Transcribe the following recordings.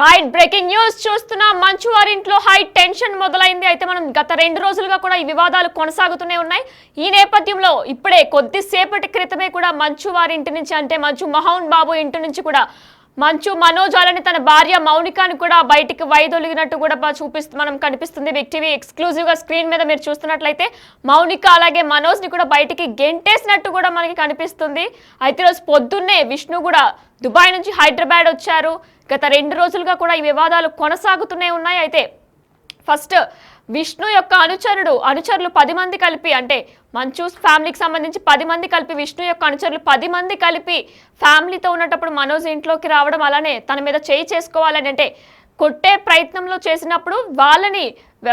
Right breaking news చూస్తున్నా మంచు వారి ఇంట్లో హై టెన్షన్ మొదలైంది. అయితే మనం గత 2 రోజులుగా కూడా ఈ వివాదాలు కొనసాగుతూనే ఉన్నాయి. ఈ నేపథ్యంలో ఇప్పుడే కొద్దిసేపటి క్రితమే కూడా మంచు వారి ఇంటి నుంచి అంటే మంచు మోహన్ బాబు ఇంటి నుంచి కూడా మంచు మనోజ్ అలానే తన భార్య మౌనికాని కూడా బయటికి వైదొలిగినట్టు కూడా మనం కనిపిస్తుంది. బిగ్ టీవీ ఎక్స్క్లూజివ్ గా స్క్రీన్ మీద మీరు చూస్తున్నట్లయితే మౌనిక అలాగే మనోజ్ ని కూడా బయటికి గెంటేసినట్టు కూడా మనకి కనిపిస్తుంది. అయితే రోజు పొద్దున్నే విష్ణు కూడా దుబాయ్ నుంచి హైదరాబాద్ వచ్చారు. గత 2 రోజులుగా కూడా ఈ వివాదాలు కొనసాగుతూనే ఉన్నాయి. అయితే ఫస్ట్ విష్ణు యొక్క అనుచరులు 10 మంది కలిపి అంటే మంచు ఫ్యామిలీకి సంబంధించి 10 మంది కలిపి విష్ణు యొక్క అనుచరులు 10 మంది కలిపి ఫ్యామిలీతో ఉన్నప్పుడు మనోజ్ ఇంట్లోకి రావడం అలానే తన మీద చేయి చేసుకోవాలని అంటే కొట్టే ప్రయత్నంలో చేసినప్పుడు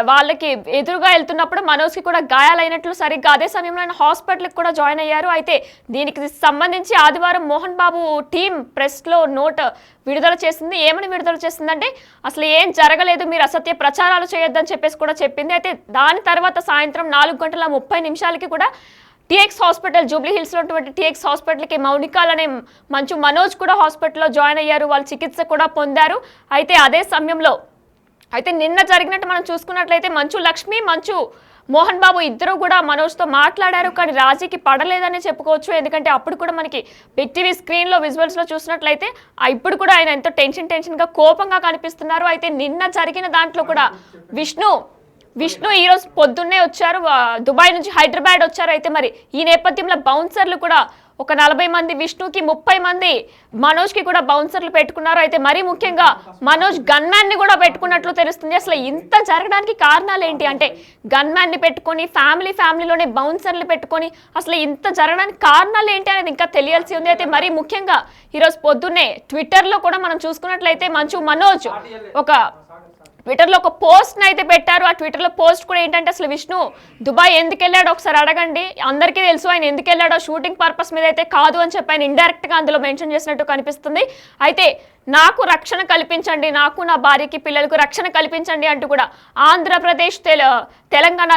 వాళ్ళకి ఎదురుగా వెళ్తున్నప్పుడు మనోజ్కి కూడా గాయాలైనట్లు సరిగ్గా అదే సమయంలో ఆయన హాస్పిటల్కి కూడా జాయిన్ అయ్యారు. అయితే దీనికి సంబంధించి ఆదివారం మోహన్ బాబు టీం ప్రెస్లో నోట్ విడుదల చేసింది. ఏమని విడుదల చేసిందంటే అసలు ఏం జరగలేదు, మీరు అసత్య ప్రచారాలు చేయొద్దని చెప్పేసి కూడా చెప్పింది. అయితే దాని తర్వాత సాయంత్రం 4:30 కూడా టీఎక్స్ హాస్పిటల్ జూబ్లీ హిల్స్ లో ఉన్నటువంటి టీఎక్స్ హాస్పిటల్కి మౌనిక అనే మంచు మనోజ్ కూడా హాస్పిటల్లో జాయిన్ అయ్యారు. వాళ్ళు చికిత్స కూడా పొందారు. అయితే అదే సమయంలో నిన్న జరిగినట్టు మనం చూసుకున్నట్లయితే మంచు లక్ష్మి మంచు మోహన్ బాబు ఇద్దరు కూడా మనోజ్తో మాట్లాడారు. కానీ రాజీకి పడలేదని చెప్పుకోవచ్చు. ఎందుకంటే అప్పుడు కూడా మనకి బిగ్ టీవీ స్క్రీన్లో విజువల్స్లో చూసినట్లయితే ఇప్పుడు కూడా ఆయన ఎంతో టెన్షన్గా కోపంగా కనిపిస్తున్నారు. అయితే నిన్న జరిగిన దాంట్లో కూడా విష్ణు ఈరోజు పొద్దున్నే వచ్చారు, దుబాయ్ నుంచి హైదరాబాద్ వచ్చారు. అయితే మరి ఈ నేపథ్యంలో బౌన్సర్లు కూడా ఒక 40 మంది విష్ణుకి 30 మంది మనోజ్కి కూడా బౌన్సర్లు పెట్టుకున్నారు. అయితే మరీ ముఖ్యంగా మనోజ్ గన్మ్యాన్ని కూడా పెట్టుకున్నట్లు తెలుస్తుంది. అసలు ఇంత జరగడానికి కారణాలు ఏంటి అంటే గన్మ్యాన్ని పెట్టుకొని ఫ్యామిలీలోనే బౌన్సర్లు పెట్టుకొని అసలు ఇంత జరగడానికి కారణాలు ఏంటి అనేది ఇంకా తెలియాల్సి ఉంది. అయితే మరీ ముఖ్యంగా ఈరోజు పొద్దున్నే ట్విట్టర్లో కూడా మనం చూసుకున్నట్లయితే మంచు మనోజ్ ట్విట్టర్లో ఒక పోస్ట్ని అయితే పెట్టారు. ఆ ట్విట్టర్లో పోస్ట్ కూడా ఏంటంటే అసలు విష్ణు దుబాయ్ ఎందుకు వెళ్ళాడో ఒకసారి అడగండి, అందరికీ తెలుసు ఆయన ఎందుకు వెళ్ళాడో షూటింగ్ పర్పస్ మీద అయితే కాదు అని చెప్పి ఆయన ఇండైరెక్ట్గా అందులో మెన్షన్ చేసినట్టు కనిపిస్తుంది. అయితే నాకు రక్షణ కల్పించండి, నాకు నా భార్యకి పిల్లలకు రక్షణ కల్పించండి అంటూ కూడా ఆంధ్రప్రదేశ్ తెలంగాణ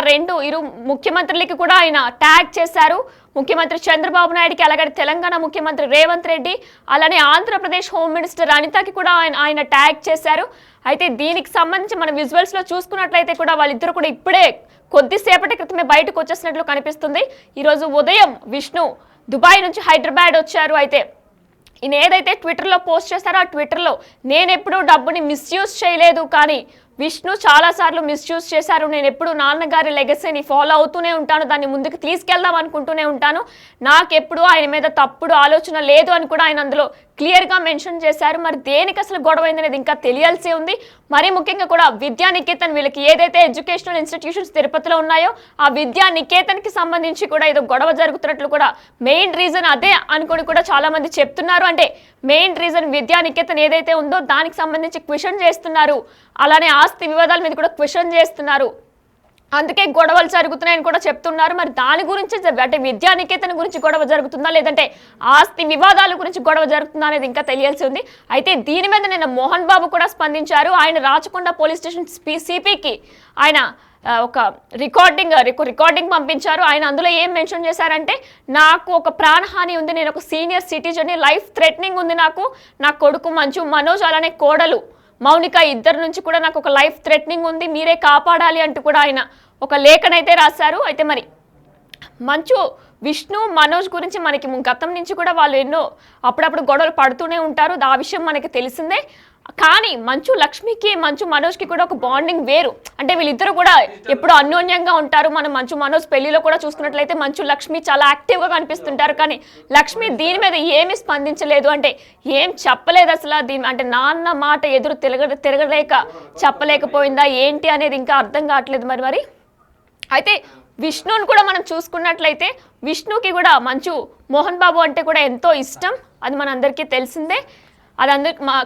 ఇరు ముఖ్యమంత్రులకి కూడా ఆయన ట్యాగ్ చేశారు. ముఖ్యమంత్రి చంద్రబాబు నాయుడికి అలాగే తెలంగాణ ముఖ్యమంత్రి రేవంత్ రెడ్డి అలానే ఆంధ్రప్రదేశ్ హోమ్ మినిస్టర్ అనితకి కూడా ఆయన ట్యాగ్ చేశారు. అయితే దీనికి సంబంధించి మన విజువల్స్లో చూసుకున్నట్లయితే కూడా వాళ్ళిద్దరు కూడా ఇప్పుడే కొద్దిసేపటి క్రితమే బయటకు వచ్చేసినట్లు కనిపిస్తుంది. ఈరోజు ఉదయం విష్ణు దుబాయ్ నుంచి హైదరాబాద్ వచ్చారు. అయితే ఈయన ఏదైతే ట్విట్టర్లో పోస్ట్ చేస్తారో ఆ ట్విట్టర్లో నేను ఎప్పుడూ డబ్బుని మిస్యూజ్ చేయలేదు, కానీ విష్ణు చాలాసార్లు మిస్యూజ్ చేశారు, నేను ఎప్పుడు నాన్నగారి లెగసీని ఫాలో అవుతూనే ఉంటాను, దాన్ని ముందుకు తీసుకెళ్దాం అనుకుంటూనే ఉంటాను, నాకెప్పుడు ఆయన మీద తప్పుడు ఆలోచన లేదు అని కూడా ఆయన అందులో క్లియర్గా మెన్షన్ చేశారు. మరి దేనికి అసలు గొడవ అయిందనేది ఇంకా తెలియాల్సి ఉంది. మరీ ముఖ్యంగా కూడా విద్యా నికేతన్ వీళ్ళకి ఏదైతే ఎడ్యుకేషనల్ ఇన్స్టిట్యూషన్స్ తిరుపతిలో ఉన్నాయో ఆ విద్యా నికేతన్కి సంబంధించి కూడా ఏదో గొడవ జరుగుతున్నట్లు కూడా మెయిన్ రీజన్ అదే అనుకుని కూడా చాలా మంది చెప్తున్నారు. అంటే మెయిన్ రీజన్ విద్యా నికేతన్ ఏదైతే ఉందో దానికి సంబంధించి క్వశ్చన్ చేస్తున్నారు, అలానే ఆస్తి వివాదాల మీద కూడా క్వశ్చన్ చేస్తున్నారు, అందుకే గొడవలు జరుగుతున్నాయని కూడా చెప్తున్నారు. మరి దాని గురించి అంటే విద్యా నికేతన్ గురించి గొడవ జరుగుతుందా లేదంటే ఆస్తి వివాదాల గురించి గొడవ జరుగుతుందా అనేది ఇంకా తెలియాల్సి ఉంది. అయితే దీని మీద నిన్న మోహన్ బాబు కూడా స్పందించారు. ఆయన రాచకొండ పోలీస్ స్టేషన్ సిపికి ఆయన ఒక రికార్డింగ్ పంపించారు. ఆయన అందులో ఏం మెన్షన్ చేశారంటే నాకు ఒక ప్రాణహాని ఉంది, నేను ఒక సీనియర్ సిటిజన్ని, లైఫ్ థ్రెటనింగ్ ఉంది, నా కొడుకు మంచు మనోజ్ అలానే కోడలు మౌనిక ఇద్దరు నుంచి కూడా నాకు ఒక లైఫ్ థ్రెటనింగ్ ఉంది, మీరే కాపాడాలి అంటూ కూడా ఆయన ఒక లేఖనైతే రాశారు. అయితే మరి మంచు విష్ణు మనోజ్ గురించి మనకి గతం నుంచి కూడా వాళ్ళు ఎన్నో అప్పుడప్పుడు గొడవలు పడుతూనే ఉంటారు, ఆ విషయం మనకి తెలిసిందే. కానీ మంచు లక్ష్మికి మంచు మనోజ్కి కూడా ఒక బాండింగ్ వేరు. అంటే వీళ్ళిద్దరు కూడా ఎప్పుడు అన్యోన్యంగా ఉంటారు. మనం మంచు మనోజ్ పెళ్లిలో కూడా చూసుకున్నట్లయితే మంచు లక్ష్మి చాలా యాక్టివ్గా కనిపిస్తుంటారు, కానీ లక్ష్మి దీని మీద ఏమీ స్పందించలేదు, అంటే ఏం చెప్పలేదు అసలు. అంటే నాన్న మాట ఎదురు తిరగలేక చెప్పలేకపోయిందా ఏంటి అనేది ఇంకా అర్థం కావట్లేదు. మరి అయితే విష్ణుని కూడా మనం చూసుకున్నట్లయితే విష్ణుకి కూడా మంచు మోహన్ బాబు అంటే కూడా ఎంతో ఇష్టం, అది మనందరికీ తెలిసిందే.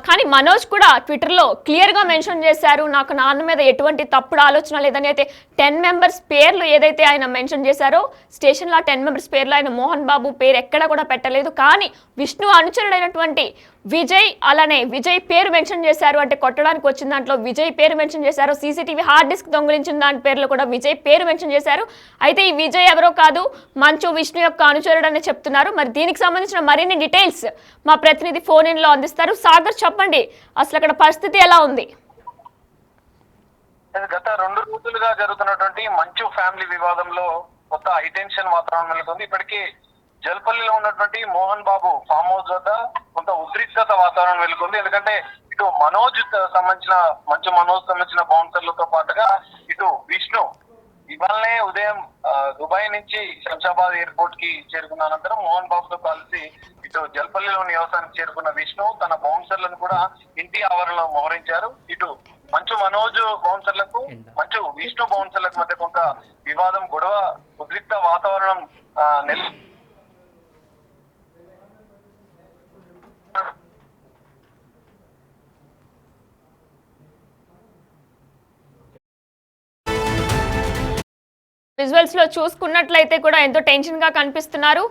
కానీ మనోజ్ కూడా ట్విట్టర్లో క్లియర్గా మెన్షన్ చేశారు, నాకు నాన్న మీద ఎటువంటి తప్పుడు ఆలోచన లేదని. అయితే 10 మెంబర్స్ పేర్లు ఏదైతే ఆయన మెన్షన్ చేశారో స్టేషన్లో 10 మెంబర్స్ పేర్లు ఆయన మోహన్ బాబు పేరు ఎక్కడ కూడా పెట్టలేదు. కానీ విష్ణు అనుచరుడైనటువంటి విజయ్ అలానే విజయ్ పేరు మెన్షన్ చేశారు. అంటే కొట్టడానికి వచ్చిన దాంట్లో విజయ్ పేరు మెన్షన్ చేశారు. సీసీటీవీ హార్డ్ డిస్క్ దొంగిలించిన దాని పేర్లో కూడా విజయ్ పేరు మెన్షన్ చేశారు. అయితే ఈ విజయ్ ఎవరో కాదు, మంచు విష్ణు యొక్క అనుచరుడు అని చెప్తున్నారు. మరి దీనికి సంబంధించిన మరిన్ని డీటెయిల్స్ మా ప్రతినిధి ఫోన్ ఇన్లో అందిస్తారు. చేశారు. సాగర్ చెప్పండి, అసలు అక్కడ పరిస్థితి ఎలా ఉంది? గత 2 రోజులుగా జరుగుతున్నటువంటి మంచు ఫ్యామిలీ వివాదంలో కొత్త హైటెన్షన్ వాతావరణం నెలకొంది. ఇప్పటికీ జల్పల్లిలో ఉన్నటువంటి మోహన్ బాబు ఫామ్ హౌస్ వద్ద కొంత ఉద్రిక్తత వాతావరణం నెలకొంది. ఎందుకంటే ఇటు మనోజ్ సంబంధించిన బౌన్సర్లతో పాటుగా ఇటు విష్ణు ఇవాళనే ఉదయం దుబాయ్ నుంచి శంషాబాద్ ఎయిర్పోర్ట్ కి చేరుకున్న అనంతరం మోహన్ బాబుతో కలిసి ఇటు జల్పల్లిలో నివాసానికి చేరుకున్న విష్ణు తన బౌన్సర్లను కూడా ఇంటి ఆవరణలో మోహరించారు. ఇటు మనోజ్ బౌన్సర్లకు విష్ణు బౌన్సర్లకు మధ్య కొంత వివాదం, గొడవ, ఉద్రిక్త వాతావరణం విజువల్స్ లో చూసుకున్నట్లయితే కూడా ఎంతో టెన్షన్ గా కనిపిస్తున్నారు.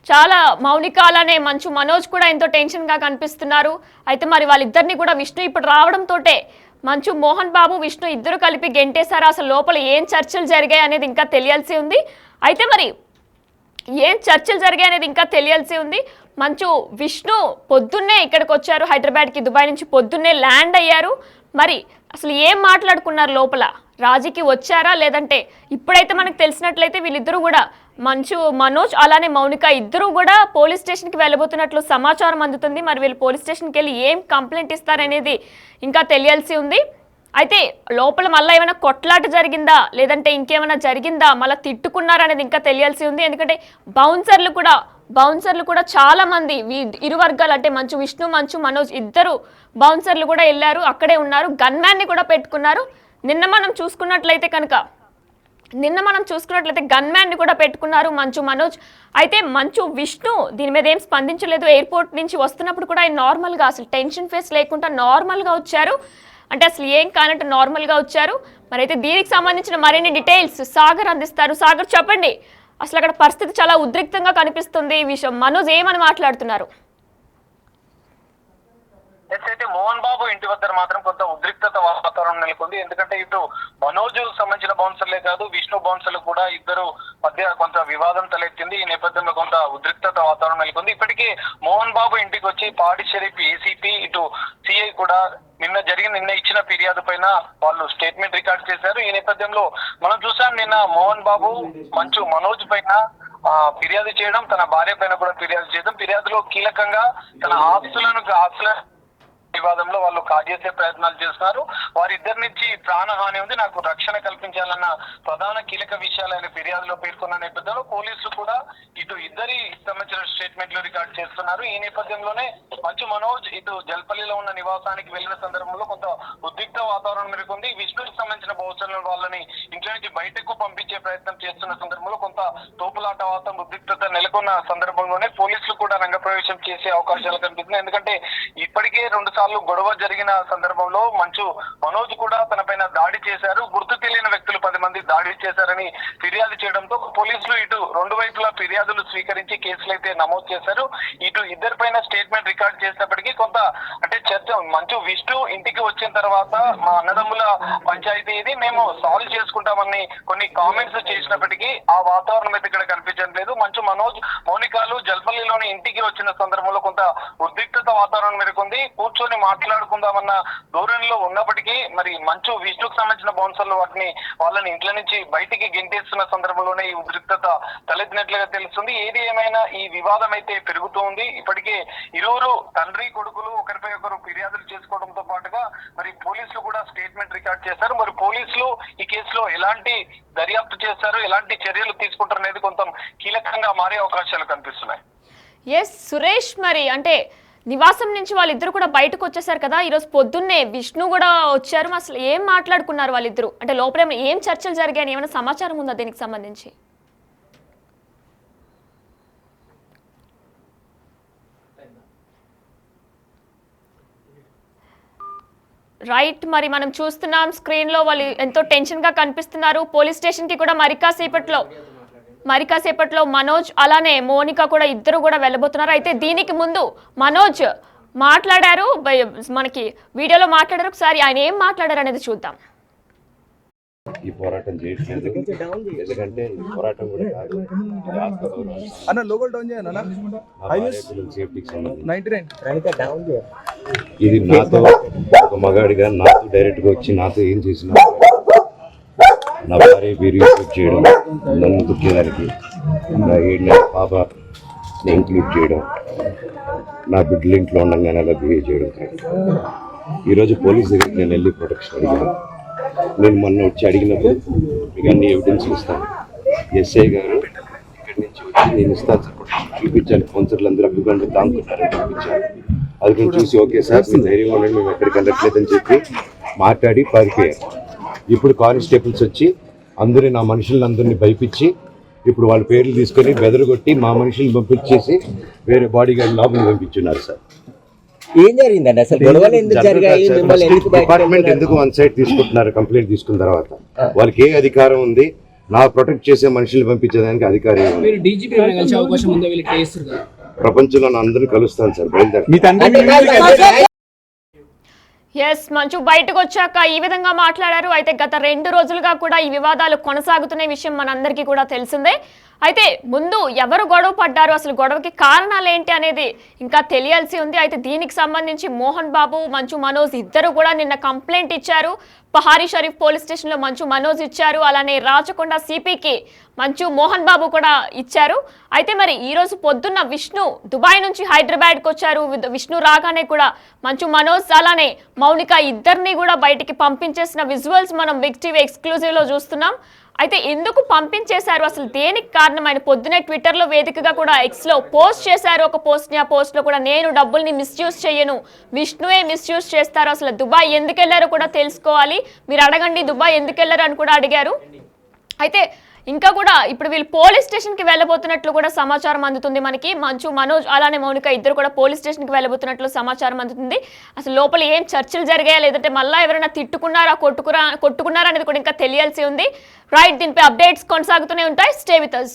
చాలా మౌనిక అలానే మనోజ్ కూడా ఎంతో టెన్షన్ గా కనిపిస్తున్నారు. అయితే మరి వాళ్ళిద్దరిని కూడా విష్ణు ఇప్పుడు రావడంతోటే మోహన్ బాబు విష్ణు ఇద్దరు కలిపి గెంటేశారు. అసలు లోపల ఏం చర్చలు జరిగాయి అనేది ఇంకా తెలియాల్సి ఉంది. అయితే మరి ఏం చర్చలు జరిగాయి అనేది ఇంకా తెలియాల్సి ఉంది. విష్ణు పొద్దున్నే ఇక్కడికి వచ్చారు, హైదరాబాద్కి దుబాయ్ నుంచి పొద్దున్నే ల్యాండ్ అయ్యారు. మరి అసలు ఏం మాట్లాడుకున్నారు లోపల? రాజీకి వచ్చారా, లేదంటే ఇప్పుడైతే మనకు తెలిసినట్లయితే వీళ్ళిద్దరూ కూడా మనోజ్ అలానే మౌనిక ఇద్దరు కూడా పోలీస్ స్టేషన్కి వెళ్ళబోతున్నట్లు సమాచారం అందుతుంది. మరి వీళ్ళు పోలీస్ స్టేషన్కి వెళ్ళి ఏం కంప్లైంట్ ఇస్తారనేది ఇంకా తెలియాల్సి ఉంది. అయితే లోపల మళ్ళీ ఏమైనా కొట్లాట జరిగిందా, లేదంటే ఇంకేమైనా జరిగిందా, మళ్ళీ తిట్టుకున్నారా అనేది ఇంకా తెలియాల్సి ఉంది. ఎందుకంటే బౌన్సర్లు కూడా చాలా మంది ఇరు వర్గాలు అంటే విష్ణు మనోజ్ ఇద్దరు బౌన్సర్లు కూడా వెళ్ళారు, అక్కడే ఉన్నారు. గన్మ్యాన్ని కూడా పెట్టుకున్నారు. నిన్న మనం చూసుకున్నట్లయితే గన్మ్యాన్ని కూడా పెట్టుకున్నారు మనోజ్. అయితే విష్ణు దీని మీద ఏం స్పందించలేదు. ఎయిర్పోర్ట్ నుంచి వస్తున్నప్పుడు కూడా ఆయన నార్మల్గా, అసలు టెన్షన్ ఫేస్ లేకుండా నార్మల్గా వచ్చారు. అంటే అసలు ఏం కానట్టు నార్మల్గా వచ్చారు. మరి అయితే దీనికి సంబంధించిన మరిన్ని డీటెయిల్స్ సాగర్ అందిస్తారు. సాగర్ చెప్పండి, అసలు అక్కడ పరిస్థితి చాలా ఉద్రిక్తంగా కనిపిస్తుంది. ఈ విషయం మనోజ్ ఏమని మాట్లాడుతున్నారు? అయితే మోహన్ బాబు ఇంటి వద్ద మాత్రం కొంత ఉద్రిక్తత వాతావరణం నెలకొంది. ఎందుకంటే ఇటు మనోజ్ సంబంధించిన బౌన్సర్లే కాదు, విష్ణు బౌన్సర్లు కూడా ఇద్దరు మధ్య కొంత వివాదం తలెత్తింది. ఈ నేపథ్యంలో కొంత ఉద్రిక్తత వాతావరణం నెలకొంది. ఇప్పటికీ మోహన్ బాబు ఇంటికి వచ్చి పాడి షరీఫ్ ఏసీపీ ఇటు సిఐ కూడా నిన్న ఇచ్చిన ఫిర్యాదు పైన వాళ్ళు స్టేట్మెంట్ రికార్డ్ చేశారు. ఈ నేపథ్యంలో మనం చూసాం, నిన్న మోహన్ బాబు మనోజ్ పైన ఫిర్యాదు చేయడం, తన భార్య పైన కూడా ఫిర్యాదు చేయడం, ఫిర్యాదులో కీలకంగా తన ఆస్తుల వివాదంలో వాళ్ళు కాజేసే ప్రయత్నాలు చేస్తున్నారు. వారిద్దరి నుంచి ప్రాణహాని ఉంది, నాకు రక్షణ కల్పించాలన్న ప్రధాన కీలక విషయాలు ఆయన ఫిర్యాదులో పేర్కొన్న నేపథ్యంలో పోలీసులు కూడా ఇటు ఇద్దరి సంబంధించిన స్టేట్మెంట్లు రికార్డ్ చేస్తున్నారు. ఈ నేపథ్యంలోనే మనోజ్ ఇటు జల్పల్లిలో ఉన్న నివాసానికి వెళ్లిన సందర్భంలో కొంత ఉద్రిక్త వాతావరణం నెలకొంది. విష్ణుకి సంబంధించిన బహుశా వాళ్ళని ఇంట్లో నుంచి బయటకు పంపించే ప్రయత్నం చేస్తున్న సందర్భంలో కొంత తోపులాట వాతావరణం, ఉద్రిక్తత నెలకొన్న సందర్భంలోనే పోలీసులు కూడా రంగప్రవేశం చేసే అవకాశాలు కనిపిస్తున్నాయి. ఎందుకంటే ఇప్పటికే 2 సార్లు గొడవ జరిగిన సందర్భంలో మనోజ్ కూడా తన పైన దాడి చేశారు. గుర్తు తెలియని వ్యక్తులు 10 మంది దాడి చేశారని ఫిర్యాదు చేయడంతో పోలీసులు ఇటు 2 వైపులా ఫిర్యాదులు స్వీకరించి కేసులు అయితే నమోదు చేశారు. ఇటు ఇద్దరి పైన స్టేట్మెంట్ రికార్డ్ చేసినప్పటికీ కొంత అంటే చర్చ విష్ణు ఇంటికి వచ్చిన తర్వాత మా అన్నదమ్ముల పంచాయతీ ఇది, మేము సాల్వ్ చేసుకుంటామని కొన్ని కామెంట్స్ చేసినప్పటికీ ఆ వాతావరణం అయితే ఇక్కడ కనిపించడం లేదు. మనోజ్ మౌనికాలు జల్పల్లిలోని ఇంటికి వచ్చిన సందర్భంలో కొంత ఉద్రిక్తత వాతావరణం నెలకొంది. కూర్చొని మాట్లాడుకుందామన్న ధోరణిలో ఉన్నప్పటికీ మరి విష్ణుకు సంబంధించిన బౌన్సర్లు వాళ్ళని ఇంట్లో నుంచి బయటికి గెంటేస్తున్న సందర్భంలోనే ఈ ఉద్రిక్తత తలెత్తినట్లుగా తెలుస్తుంది. ఏది ఏమైనా ఈ వివాదం అయితే పెరుగుతూ ఉంది. ఇప్పటికే ఇరువురు తండ్రి కొడుకులు ఒకరిపై ఒకరు ఫిర్యాదులు చేసుకోవడంతో పాటుగా మరి పోలీసులు కూడా స్టేట్మెంట్ రికార్డ్ చేశారు. మరి పోలీసులు ఈ కేసులో ఎలాంటి దర్యాప్తు చేస్తారు, ఎలాంటి చర్యలు తీసుకుంటారు అనేది కొంత కీలకంగా మారే అవకాశాలు కనిపిస్తున్నాయి. ఎస్ సురేష్, మరి అంటే నివాసం నుంచి వాళ్ళిద్దరు కూడా బయటకు వచ్చేసారు కదా, ఈరోజు పొద్దున్నే విష్ణు కూడా వచ్చారు. అసలు ఏం మాట్లాడుకున్నారు వాళ్ళిద్దరు? అంటే లోపల ఏం చర్చలు జరిగాయని ఏమైనా సమాచారం ఉందా దీనికి సంబంధించి? రైట్, మరి మనం చూస్తున్నాం స్క్రీన్ లో వాళ్ళు ఎంతో టెన్షన్ గా కనిపిస్తున్నారు. పోలీస్ స్టేషన్ కి కూడా మరికాసేపట్లో మనోజ్ అలానే మోనిక కూడా ఇద్దరు కూడా వెళ్ళబోతున్నారు. అయితే దీనికి ముందు మనోజ్ మాట్లాడారు, మనకి వీడియోలో మాట్లాడారు. ఒకసారి ఆయన ఏం మాట్లాడారు అనేది చూద్దాం. ఈ పోరాటం చేయట్లేదు. ఎందుకంటే ఈ పోరాటం కూడా కాదు, ఇది ఆత్మగౌరవం. అన్న లోకల్ డౌన్ చేయను అన్న మా భార్య పిల్లల సేఫ్టీకి సంబంధించి 99 ఇది నాతో ఒక మగాడిగా నాతో డైరెక్ట్గా వచ్చి నాతో ఏం చేసినా నా భార్య పేరు యూట్యూబ్ చేయడం, నన్ను దుఃఖేదానికి నా 7 నెలల పాపని ఇంక్లూడ్ చేయడం, నా బిడ్డలు ఇంట్లో ఉండగానే అలా బిహేవ్ చేయడం కరెక్ట్. ఈరోజు పోలీస్ దగ్గరికి నేను వెళ్ళి ప్రొటెక్షన్ అడిగాను. నేను మొన్న వచ్చి అడిగినప్పుడు మీకు అన్ని ఎవిడెన్స్ ఇస్తాను, ఎస్ఐ గారు ఇక్కడి నుంచి వచ్చి నేను ఇస్తాను సార్ ప్రొటెక్షన్ చూపించాను. కౌన్సిలర్లు అందరూ అభిగంగా దాంకున్నారని చూపించాను. అది కొంచెం చూసి ఓకే సార్ మీరు ధైర్యంగా ఉండండి, మేము ఎక్కడికి వెళ్ళట్లేదని చెప్పి మాట్లాడి పారిపోయారు. ఇప్పుడు కానిస్టేబుల్స్ వచ్చి నా మనుషులందరినీ భయపించి ఇప్పుడు వాళ్ళ పేర్లు తీసుకొని బెదరగొట్టి మా మనుషుల్ని పంపించేసి వేరే బాడీ గార్డ్ లోపలికి పంపించున్నారు సార్. ఏం జరిగిందండి అసలు? గొడవలు ఎందుకు జరిగాయి? మిమ్మల్ని ఎందుకు డిపార్ట్మెంట్ ఎందుకు వన్ సైడ్ తీసుకుంటున్నారు? కంప్లైంట్ తీసుకున్న తర్వాత వాళ్ళకి ఏ అధికారం ఉంది? నా ప్రొటెక్ట్ చేసే మనుషులు పంపించేదానికి అధికారం ఉంది. మీరు డీజీపీ గారిని కలిసే అవకాశం ఉందా? వీళ్ళు కేసు ప్రపంచంలో అందరూ కలుస్తాను సార్, బయలుదేరి. ఎస్, మంచు బయటకు వచ్చాక ఈ విధంగా మాట్లాడారు. అయితే గత 2 రోజులుగా కూడా ఈ వివాదాలు కొనసాగుతున్న విషయం మనందరికీ కూడా తెలిసిందే. అయితే ముందు ఎవరు గొడవ పడ్డారు, అసలు గొడవకి కారణాలు ఏంటి అనేది ఇంకా తెలియాల్సి ఉంది. అయితే దీనికి సంబంధించి మోహన్ బాబు, మంచు మనోజ్ ఇద్దరు కూడా నిన్న కంప్లైంట్ ఇచ్చారు. పహారీ షరీఫ్ పోలీస్ స్టేషన్లో మంచు మనోజ్ ఇచ్చారు, అలానే రాచకొండ సిపికి మంచు మోహన్ బాబు కూడా ఇచ్చారు. అయితే మరి ఈ రోజు పొద్దున్న విష్ణు దుబాయ్ నుంచి హైదరాబాద్కి వచ్చారు. విష్ణు రాగానే కూడా మంచు మనోజ్ అలానే మౌనిక ఇద్దరిని కూడా బయటికి పంపించేసిన విజువల్స్ మనం బిగ్ టీవీ ఎక్స్క్లూజివ్లో చూస్తున్నాం. అయితే ఎందుకు పంపించేశారు, అసలు దేనికి కారణం? ఆయన పొద్దునే ట్విట్టర్లో వేదికగా కూడా ఎక్స్లో పోస్ట్ చేశారు ఒక పోస్ట్ని. ఆ పోస్ట్లో కూడా నేను డబ్బుల్ని మిస్యూజ్ చేయను, విష్ణువే మిస్యూజ్ చేస్తారు, అసలు దుబాయ్ ఎందుకు వెళ్ళారో కూడా తెలుసుకోవాలి, మీరు అడగండి దుబాయ్ ఎందుకు వెళ్ళారు అని కూడా అడిగారు. అయితే ఇంకా కూడా ఇప్పుడు వీళ్ళు పోలీస్ స్టేషన్కి వెళ్ళబోతున్నట్లు కూడా సమాచారం అందుతుంది మనకి. మంచు మనోజ్ అలానే మౌనిక ఇద్దరు కూడా పోలీస్ స్టేషన్కి వెళ్ళబోతున్నట్లు సమాచారం అందుతుంది. అసలు లోపల ఏం చర్చలు జరిగాయా, లేదంటే మళ్ళీ ఎవరైనా తిట్టుకున్నారా, కొట్టుకున్నారా అనేది కూడా ఇంకా తెలియాల్సి ఉంది. రైట్, దీనిపై అప్డేట్స్ కొనసాగుతూనే ఉంటాయి. Stay with us.